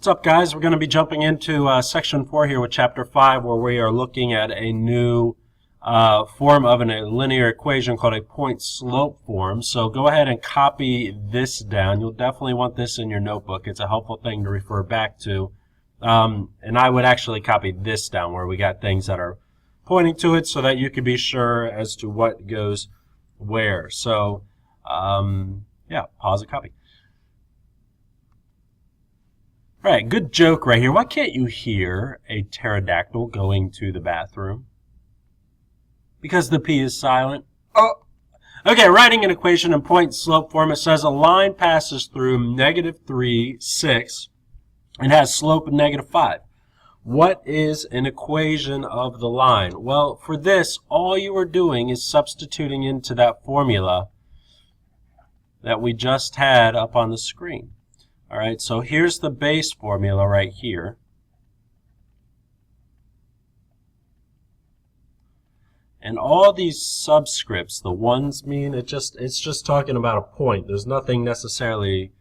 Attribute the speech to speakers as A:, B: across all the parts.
A: What's up, guys? We're going to be jumping into section 4 here with chapter 5, where we are looking at a new form of a linear equation called a point-slope form. So go ahead and copy this down. You'll definitely want this in your notebook. It's a helpful thing to refer back to. And I would actually copy this down where we got things that are pointing to it so that you can be sure as to what goes where. So, yeah, pause and copy. All right, good joke right here. Why can't you hear a pterodactyl going to the bathroom? Because the P is silent. Oh. Okay, writing an equation in point-slope form, it says a line passes through -3, 6, and has slope of -5. What is an equation of the line? Well, for this, all you are doing is substituting into that formula that we just had up on the screen. All right, so here's the base formula right here. And all these subscripts, the ones mean it's just talking about a point. There's nothing necessarily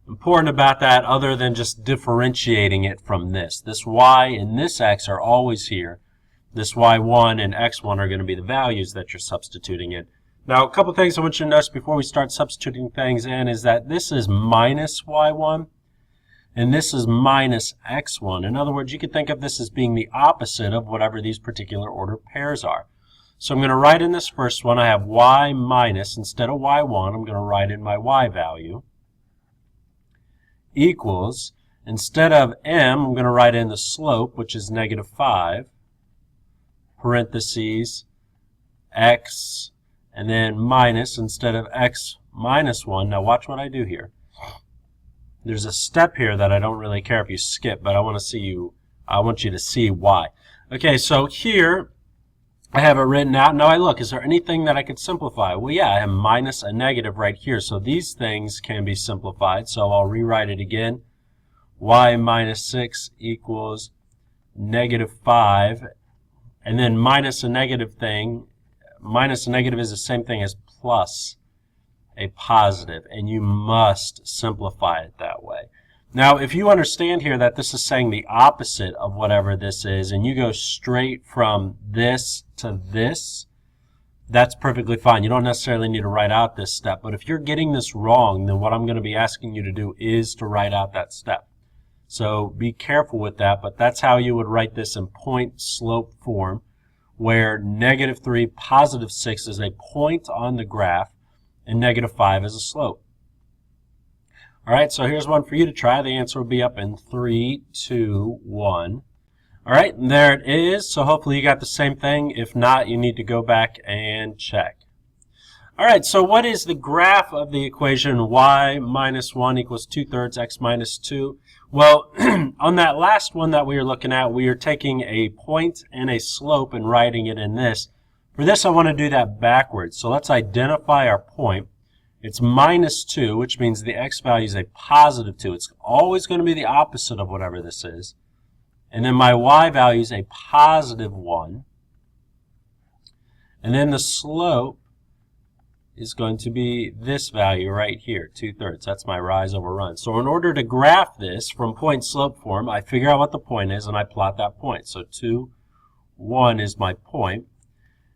A: important about that other than just differentiating it from this. This y and this x are always here. This y1 and x1 are going to be the values that you're substituting in. Now, a couple things I want you to notice before we start substituting things in is that this is minus y1 and this is minus x1. In other words, you could think of this as being the opposite of whatever these particular order pairs are. So I'm going to write in this first one, I have y minus, instead of y1, I'm going to write in my y value, equals, instead of m, I'm going to write in the slope, which is -5, parentheses, x, and then minus, instead of x minus 1. Now watch what I do here. There's a step here that I don't really care if you skip, but I want you to see why. Okay, so here I have it written out. Now I look, is there anything that I could simplify? Well, yeah, I have minus a negative right here, so these things can be simplified. So I'll rewrite it again. Y minus 6 equals -5, and then minus a negative thing. Minus a negative is the same thing as plus a positive, and you must simplify it that way. Now, if you understand here that this is saying the opposite of whatever this is, and you go straight from this to this, that's perfectly fine. You don't necessarily need to write out this step, but if you're getting this wrong, then what I'm going to be asking you to do is to write out that step. So be careful with that, but that's how you would write this in point-slope form, where -3, +6 is a point on the graph, and -5 is a slope. All right, so here's one for you to try. The answer will be up in 3, 2, 1. All right, and there it is. So hopefully you got the same thing. If not, you need to go back and check. All right, so what is the graph of the equation y minus 1 equals 2/3 x minus 2? Well, on that last one that we were looking at, we are taking a point and a slope and writing it in this. For this, I want to do that backwards. So let's identify our point. It's -2, which means the x value is a +2. It's always going to be the opposite of whatever this is. And then my y value is a +1. And then the slope is going to be this value right here, 2/3. That's my rise over run. So in order to graph this from point-slope form, I figure out what the point is and I plot that point. So 2, 1 is my point.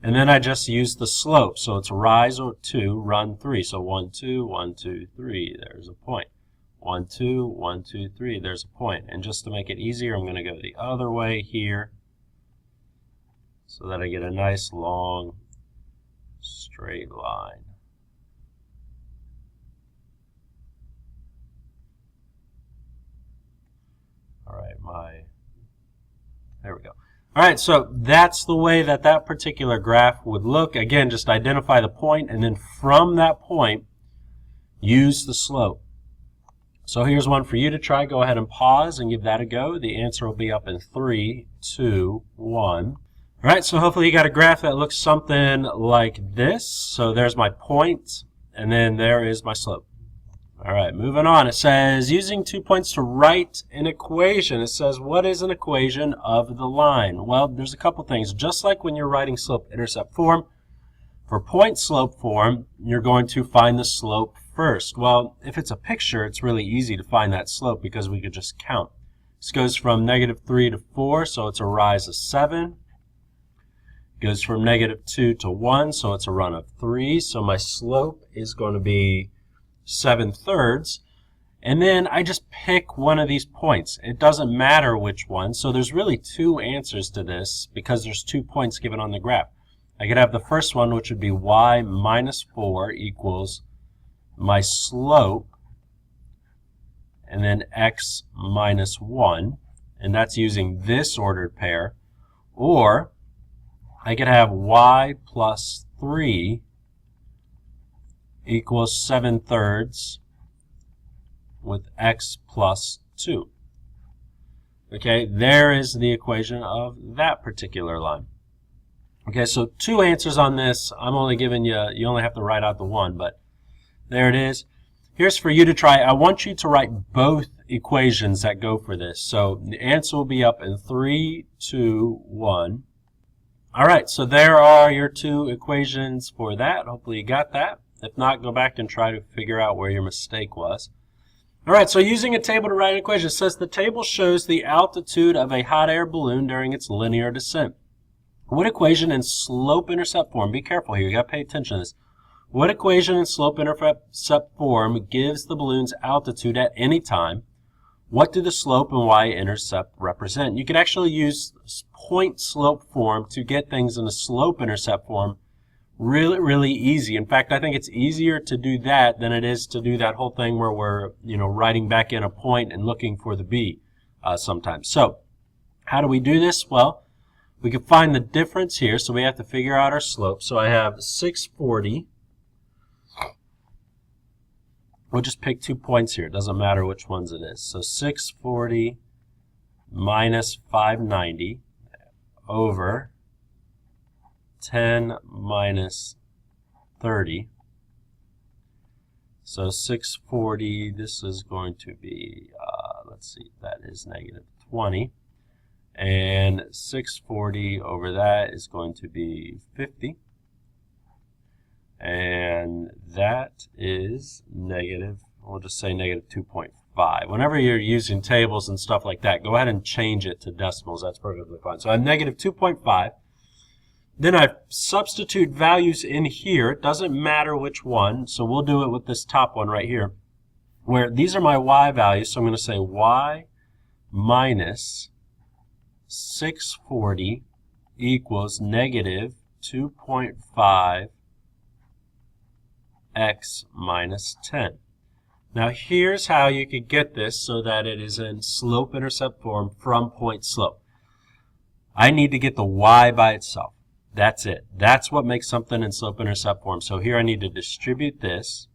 A: And then I just use the slope. So it's rise 2, run 3. So 1, 2, 1, 2, 3. There's a point. 1, 2, 1, 2, 3. There's a point. And just to make it easier, I'm going to go the other way here so that I get a nice long straight line. All right, there we go. All right, so that's the way that that particular graph would look. Again, just identify the point, and then from that point, use the slope. So here's one for you to try. Go ahead and pause and give that a go. The answer will be up in 3, 2, 1. All right, so hopefully you got a graph that looks something like this. So there's my point, and then there is my slope. All right, moving on. It says, using 2 points to write an equation. It says, what is an equation of the line? Well, there's a couple things. Just like when you're writing slope-intercept form, for point-slope form, you're going to find the slope first. Well, if it's a picture, it's really easy to find that slope because we could just count. This goes from -3 to 4, so it's a rise of 7. It goes from -2 to 1, so it's a run of 3. So my slope is going to be 7/3. And then I just pick one of these points. It doesn't matter which one. So there's really two answers to this because there's 2 points given on the graph. I could have the first one, which would be y minus 4 equals my slope, and then x minus 1. And that's using this ordered pair. Or I could have y plus 3 equals 7/3 with x plus 2. Okay, there is the equation of that particular line. Okay, so 2 answers on this. I'm only giving you, you only have to write out the one, but there it is. Here's for you to try. I want you to write both equations that go for this. So the answer will be up in 3, 2, 1. All right, so there are your 2 equations for that. Hopefully you got that. If not, go back and try to figure out where your mistake was. All right, so using a table to write an equation, it says the table shows the altitude of a hot air balloon during its linear descent. What equation in slope-intercept form, be careful here, you got to pay attention to this. What equation in slope-intercept form gives the balloon's altitude at any time? What do the slope and y-intercept represent? You could actually use point-slope form to get things in a slope-intercept form really, really easy. In fact, I think it's easier to do that than it is to do that whole thing where we're, writing back in a point and looking for the b sometimes. So, how do we do this? Well, we can find the difference here, so we have to figure out our slope. So I have 640. We'll just pick 2 points here. It doesn't matter which ones it is. So 640 minus 590 over 10 minus 30. So 640, this is going to be, let's see, that is -20. And 640 over that is going to be 50. And that is we'll just say -2.5. Whenever you're using tables and stuff like that, go ahead and change it to decimals. That's perfectly fine. So I have -2.5. Then I substitute values in here. It doesn't matter which one, so we'll do it with this top one right here, where these are my y values. So I'm going to say y minus 640 equals -2.5 x minus 10. Now here's how you could get this so that it is in slope-intercept form from point slope. I need to get the y by itself. That's it. That's what makes something in slope-intercept form. So here I need to distribute this.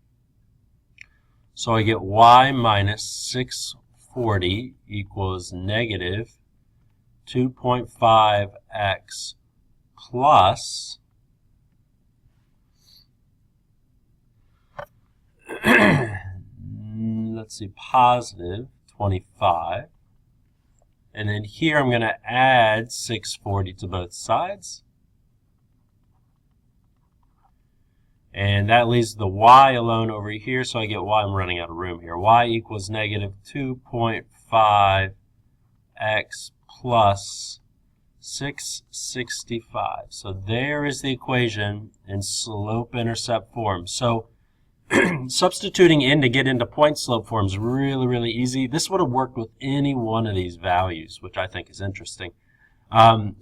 A: So I get y minus 640 equals -2.5x plus let's see, positive 25. And then here I'm going to add 640 to both sides. And that leaves the y alone over here, so I get y. I'm running out of room here. Y equals -2.5x plus 665. So there is the equation in slope-intercept form. So substituting in to get into point slope form is really, really easy. This would have worked with any one of these values, which I think is interesting.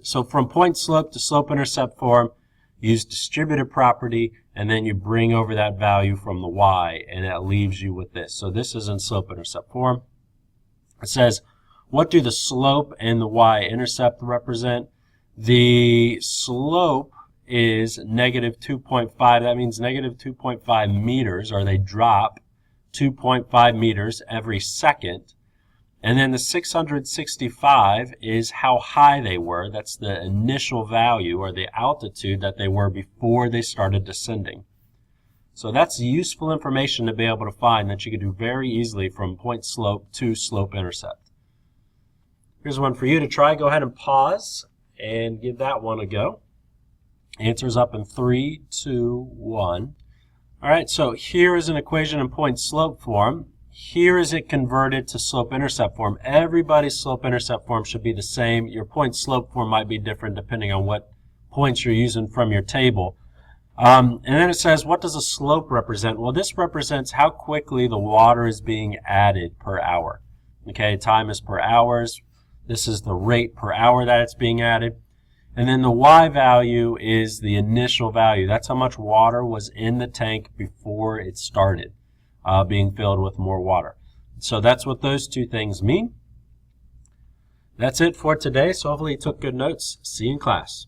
A: So from point slope to slope-intercept form, use distributive property, and then you bring over that value from the y, and that leaves you with this. So this is in slope-intercept form. It says, what do the slope and the y-intercept represent? The slope is -2.5. That means -2.5 meters, or they drop 2.5 meters every second. And then the 665 is how high they were. That's the initial value, or the altitude that they were before they started descending. So that's useful information to be able to find that you can do very easily from point slope to slope intercept. Here's one for you to try. Go ahead and pause and give that one a go. Answer's up in 3, 2, 1. All right, so here is an equation in point slope form. Here is it converted to slope-intercept form. Everybody's slope-intercept form should be the same. Your point-slope form might be different depending on what points you're using from your table. And then it says, what does a slope represent? Well, this represents how quickly the water is being added per hour. Okay, time is per hours. This is the rate per hour that it's being added. And then the Y value is the initial value. That's how much water was in the tank before it started being filled with more water. So that's what those two things mean. That's it for today. So hopefully you took good notes. See you in class.